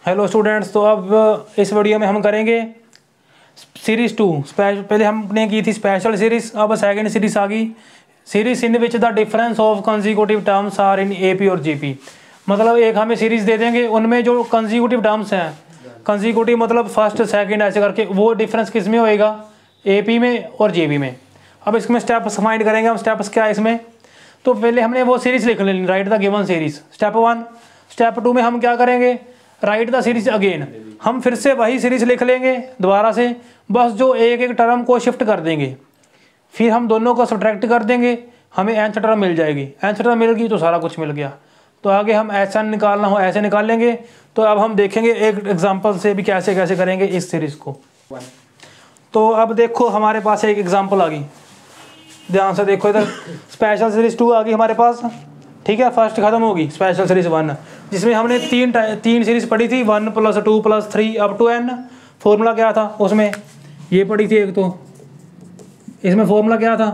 Hello students, तो अब इस वीडियो में हम करेंगे सीरीज़ 2। पहले हमने की थी स्पेशल सीरीज़, अब सेकंड सीरीज़ आ गई, series in which the difference of consecutive terms are in AP और जीपी। मतलब एक हमें सीरीज़ दे देंगे, उनमें जो कंसेक्यूटिव टर्म्स हैं, कंसेक्यूटिव मतलब फर्स्ट सेकंड ऐसे करके, वो डिफरेंस किस में होएगा, एपी में और जीपी में। अब इसमें स्टेप्स फाइंड करेंगे हम। स्टेप्स क्या है इसमें, तो पहले हमने वो सीरीज़ लिख लेनी, right the given series, step 1। Step 2 में हम क्या करेंगे, राइट द सीरीज अगेन। हम फिर से वही सीरीज लिख लेंगे दोबारा से, बस जो एक एक टर्म को शिफ्ट कर देंगे, फिर हम दोनों को सब्ट्रैक्ट कर देंगे, हमें nth टर्म मिल जाएगी। nth टर्म मिल गई तो सारा कुछ मिल गया। तो आगे हम ऐसा निकालना हो ऐसे निकाल लेंगे। तो अब हम देखेंगे एक एग्जांपल से भी कैसे कैसे करेंगे इस सीरीज़ को। तो अब देखो हमारे पास एक एग्जांपल आ गई, ध्यान से देखो इधर। स्पेशल सीरीज 2 आ गई हमारे पास, ठीक है। फर्स्ट खत्म होगी स्पेशल सीरीज 1, जिसमें हमने तीन सीरीज पढ़ी थी, 1 + 2 + 3 अप टू n। फॉर्मूला क्या था उसमें, ये पढ़ी थी एक। तो इसमें फॉर्मूला क्या था,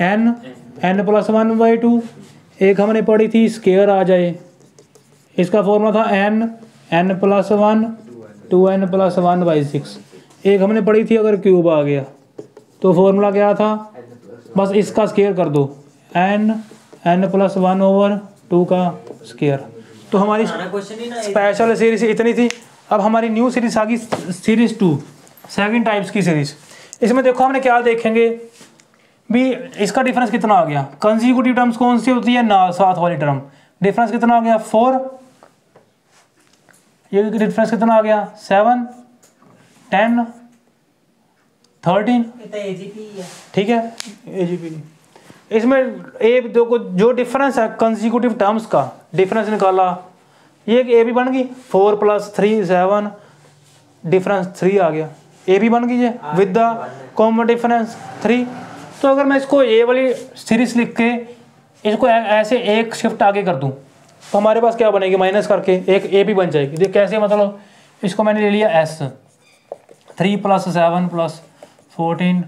n + 1/2। एक हमने पढ़ी थी स्क्वायर आ जाए, इसका फॉर्मूला था n + 1 2n + 1/6। एक हमने पढ़ी थी अगर क्यूब आ गया तो फॉर्मूला क्या था, बस इसका स्क्वायर कर दो, n + 1/2 का स्क्वायर। तो हमारी स्पेशल सीरीज इतनी थी। अब हमारी न्यू सीरीज आ गई, सीरीज 2, सेकंड टाइप्स की सीरीज। इसमें देखो हमने क्या देखेंगे भी, इसका डिफरेंस कितना आ गया। कंसेक्यूटिव टर्म्स कौन सी होती है, ना साथ वाली टर्म। डिफरेंस कितना आ गया 4, ये डिफरेंस कितना आ गया 7 10 13, ठीक है, एजीपी। इसमें एक देखो जो डिफरेंस है कंसेक्यूटिव टर्म्स का डिफरेंस निकाला, ये ए भी बन गई, 4 + 3 7, डिफरेंस 3 आ गया। ए भी बन गई है विद द कॉमन डिफरेंस 3। तो अगर मैं इसको ए वाली सीरीज लिख के इसको ऐसे एक शिफ्ट आगे कर दूं तो हमारे पास क्या बनेगी, माइनस करके एक ए भी बन जाएगी। देखिए कैसे, मतलब इसको मैंने ले लिया एस, 3 + 7 + 14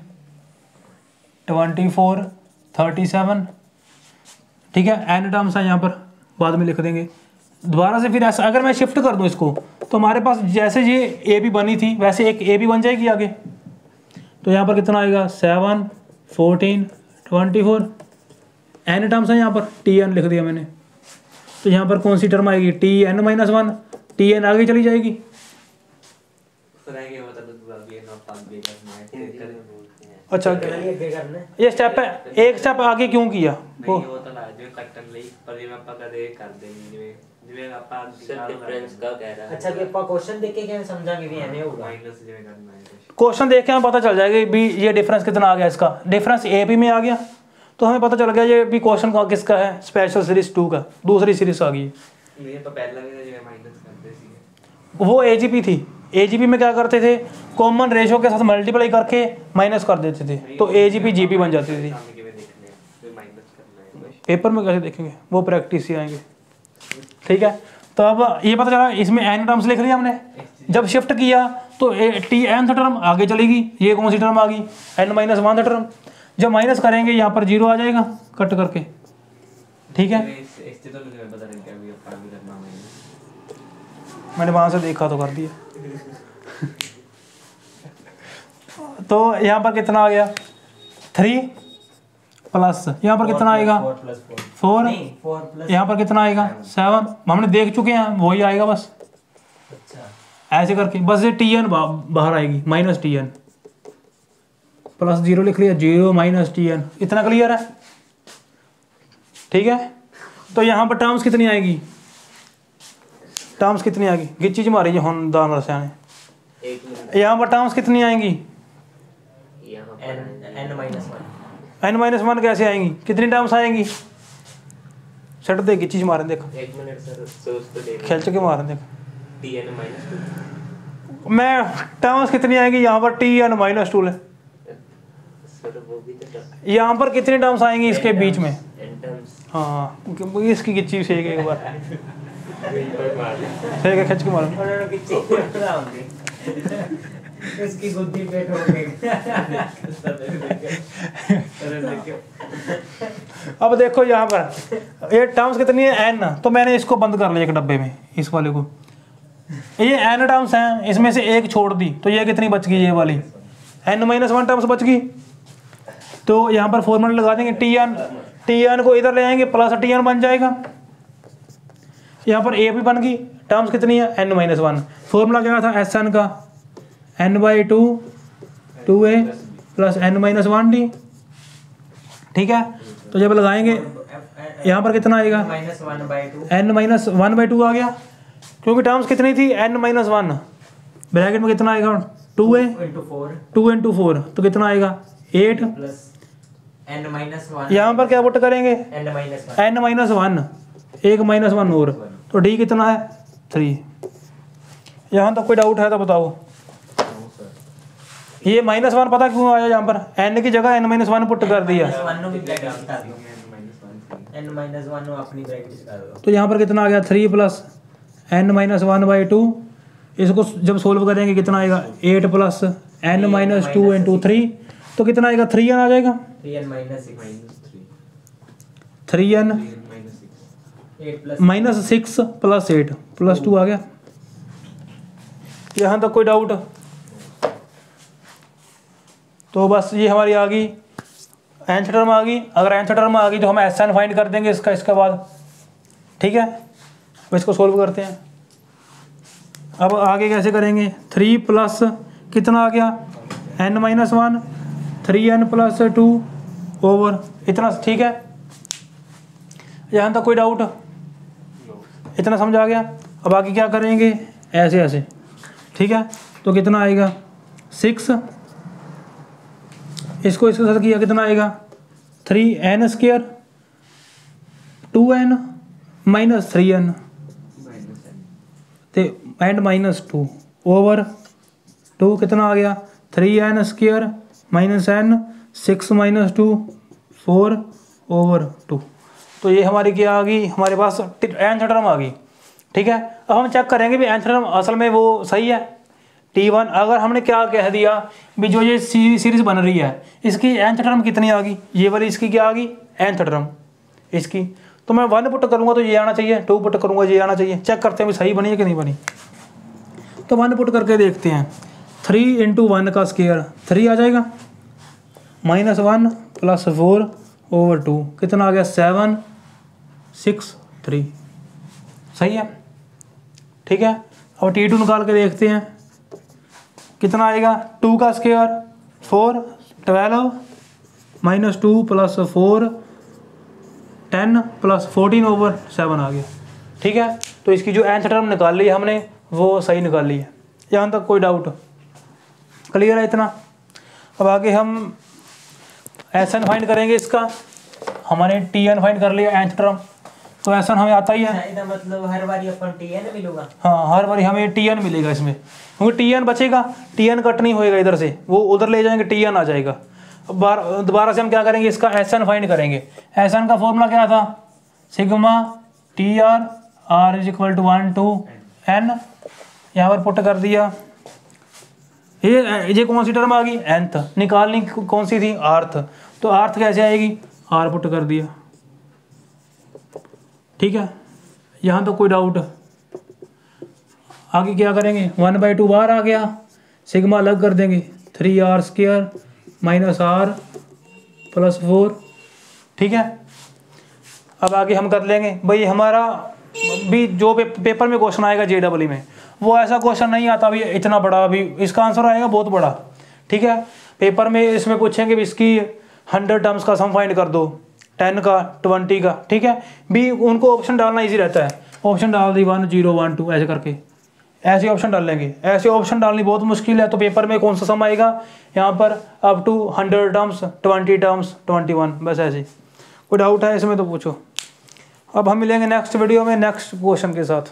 24 37, ठीक है। एन टर्म्स है यहाँ पर, बाद में लिख देंगे दोबारा से। फिर ऐसा अगर मैं शिफ्ट कर दूँ इसको तो हमारे पास जैसे ये ए भी बनी थी वैसे एक ए भी बन जाएगी आगे। तो यहाँ पर कितना आएगा 7 14 24, एन टर्म्स है यहाँ पर, टी एन लिख दिया मैंने। तो यहाँ पर कौन सी टर्म आएगी, Tn - 1, Tn आगे चली जाएगी। अच्छा ये स्टेप है, एक स्टेप आगे क्यों किया वो, क्वेश्चन देख के हमें पता चल जाएगा भी ये डिफरेंस कितना आ गया। इसका डिफरेंस ए बी में आ गया तो हमें पता चल गया ये भी क्वेश्चन का किसका है, स्पेशल सीरीज 2 का, दूसरी सीरीज आ गई। वो एजीपी थी। एजीपी में क्या करते थे, कॉमन रेशो के साथ मल्टीप्लाई करके माइनस कर देते थे, तो एजीपी जीपी बन जाती थी। पेपर में कैसे देखेंगे, वो प्रैक्टिस ही आएंगे, ठीक है। तो अब ये पता चला, इसमें एन टर्म्स लिख लिया हमने। जब शिफ्ट किया तो टी nth टर्म आगे चलेगी, ये कौन सी टर्म आ गई, n - 1 टर्म। जब माइनस करेंगे यहाँ पर 0 आ जाएगा कट करके, ठीक है। मैंने वहां से देखा तो कर दिया। तो यहाँ पर कितना आ गया 3 प्लस, यहाँ पर कितना आएगा 4, यहाँ पर कितना आएगा 7, हमने देख चुके हैं वही आएगा बस। ऐसे करके बस ये Tn बाहर आएगी, -Tn + 0 लिख लिया, 0 - Tn, इतना क्लियर है, ठीक है। तो यहाँ पर टर्म्स कितनी आएगी, टर्म्स कितनी आएगी, गिच्ची च मारी हम दान रसायन। यहाँ पर टर्म्स कितनी आएंगी, n - 1 कैसे आएंगी, कितनी टर्म्स आएंगी, सेट दे गिच्ची च मारें, देख खिंच के मारें, देख मैं टर्म्स कितनी आएंगी यहाँ पर, Tn - 2 है। यहाँ पर कितनी टर्म्स आएंगी इसके बीच में, हाँ इसकी गिच्ची से एक बार ठीक है, खिंच के मारो। इसकी गुद्दी पेट हो गई। अब देखो यहाँ पर ये टर्म्स कितनी है n, तो मैंने इसको बंद कर लिया एक डब्बे में, इस वाले को ये n टर्म्स हैं, इसमें से एक छोड़ दी तो ये कितनी बच गई, ये वाली n-1 टर्म्स बच गई। तो यहाँ पर फॉर्मूला लगा देंगे, tn को इधर ले आएंगे प्लस tn बन जाएगा। यहाँ पर a भी बन गई, टर्म्स कितनी है n-1। फॉर्मूला क्या था Sn का, n/2 2a प्लस n-1d। ठीक है, तो जब लगाएंगे यहाँ पर कितना आएगा n-1/2 आ गया, क्योंकि टर्म्स कितनी थी n-1, ब्रैकेट में कितना आएगा 2a 2 into 4 तो कितना आएगा 8 n-1 यहाँ पर क्या पुट करेंगे n-1 एक -1 और, तो d कितना है 3। यहाँ तक कोई डाउट है तो बताओ। ये -1 पता क्यों आया, यहाँ पर n की जगह n-1 पुट कर दिया, तो यहाँ पर कितना आ गया 3 प्लस n-1/2। इसको जब सोल्व करेंगे कितना आएगा 8 प्लस n-2 into 3 तो कितना आएगा 3n आ जाएगा, 3n -6 प्लस 8 प्लस 2 आ गया। यहाँ तक कोई डाउट? तो बस ये हमारी आ गई nth टर्म आ गई। अगर nth टर्म आ गई तो हम Sn फाइंड कर देंगे इसके बाद। ठीक है, अब इसको सोल्व करते हैं। अब आगे कैसे करेंगे, 3 प्लस कितना आ गया n-1 3n प्लस 2 ओवर इतना। ठीक है, यहाँ तक कोई डाउट? इतना समझ आ गया। अब आगे क्या करेंगे, ऐसे ऐसे। ठीक है, तो कितना आएगा 6, इसको इसके साथ किया कितना आएगा 3n² 2n minus 3n and -2 over 2 कितना आ गया 3n² माइनस n 6 - 2 4 ओवर 2। तो ये हमारी क्या आ गई, हमारे पास nth टर्म आ गई। ठीक है, अब हम चेक करेंगे भी nth टर्म असल में वो सही है t1। अगर हमने क्या कह दिया भी जो ये सीरीज बन रही है इसकी nth टर्म कितनी आ गई, ये वाली इसकी क्या आ गई nth टर्म इसकी, तो मैं 1 पुट करूँगा तो ये आना चाहिए, 2 पुट करूँगा ये आना चाहिए। चेक करते हैं भी सही बनी है कि नहीं बनी। तो 1 पुट करके देखते हैं, 3 into 1 का स्क्वायर 3 आ जाएगा, -1 प्लस 4 ओवर 2 कितना आ गया 7 6 3। सही है। ठीक है, अब t2 निकाल के देखते हैं कितना आएगा, 2 का स्क्वायर 4 12 -2 प्लस 4 10 प्लस 14 ओवर 7 आ गया। ठीक है, तो इसकी जो nth टर्म निकाल ली हमने वो सही निकाल ली है। यहाँ तक कोई डाउट? क्लियर है इतना? अब आगे हम Sn फाइंड करेंगे इसका। हमारे tn फाइंड कर लिया nth टर्म, तो Sn हमें आता ही है। मतलब हर बारी अपन tn मिलेगा। हाँ, हर बारी हमें tn मिलेगा इसमें, क्योंकि tn बचेगा, tn कट नहीं होएगा इधर से, वो उधर ले जाएंगे tn आ जाएगा। अब दोबारा से हम क्या करेंगे, इसका Sn फाइंड करेंगे। Sn का फॉर्मूला क्या था, sigma TR R = 1 to n। यहाँ पर पुट कर दिया, ये कौन सी टर्म आ गई nth, निकालनी कौन सी थी rth, तो rth कैसे आएगी, r पुट कर दिया। ठीक है, यहाँ तो कोई डाउट? आगे क्या करेंगे, 1/2 बाहर आ गया, सिग्मा अलग कर देंगे, 3r² माइनस r प्लस 4। ठीक है, अब आगे हम कर लेंगे भाई, हमारा भी जो पेपर में क्वेश्चन आएगा JEE में वो ऐसा क्वेश्चन नहीं आता भी इतना बड़ा, अभी इसका आंसर आएगा बहुत बड़ा। ठीक है, पेपर में इसमें पूछेंगे भी इसकी 100 टर्म्स का सम फाइंड कर दो, 10 का 20 का। ठीक है, भी उनको ऑप्शन डालना इजी रहता है, ऑप्शन डाल दी 1 0 1 2 ऐसे करके, ऐसे ऑप्शन डाल लेंगे। ऐसे ऑप्शन डालनी बहुत मुश्किल है, तो पेपर में कौन सा सम आएगा, यहाँ पर अप टू 100 टर्म्स 20 टर्म्स 21, बस ऐसे। कोई डाउट है इसमें तो पूछो। अब हम मिलेंगे नेक्स्ट वीडियो में नेक्स्ट क्वेश्चन के साथ।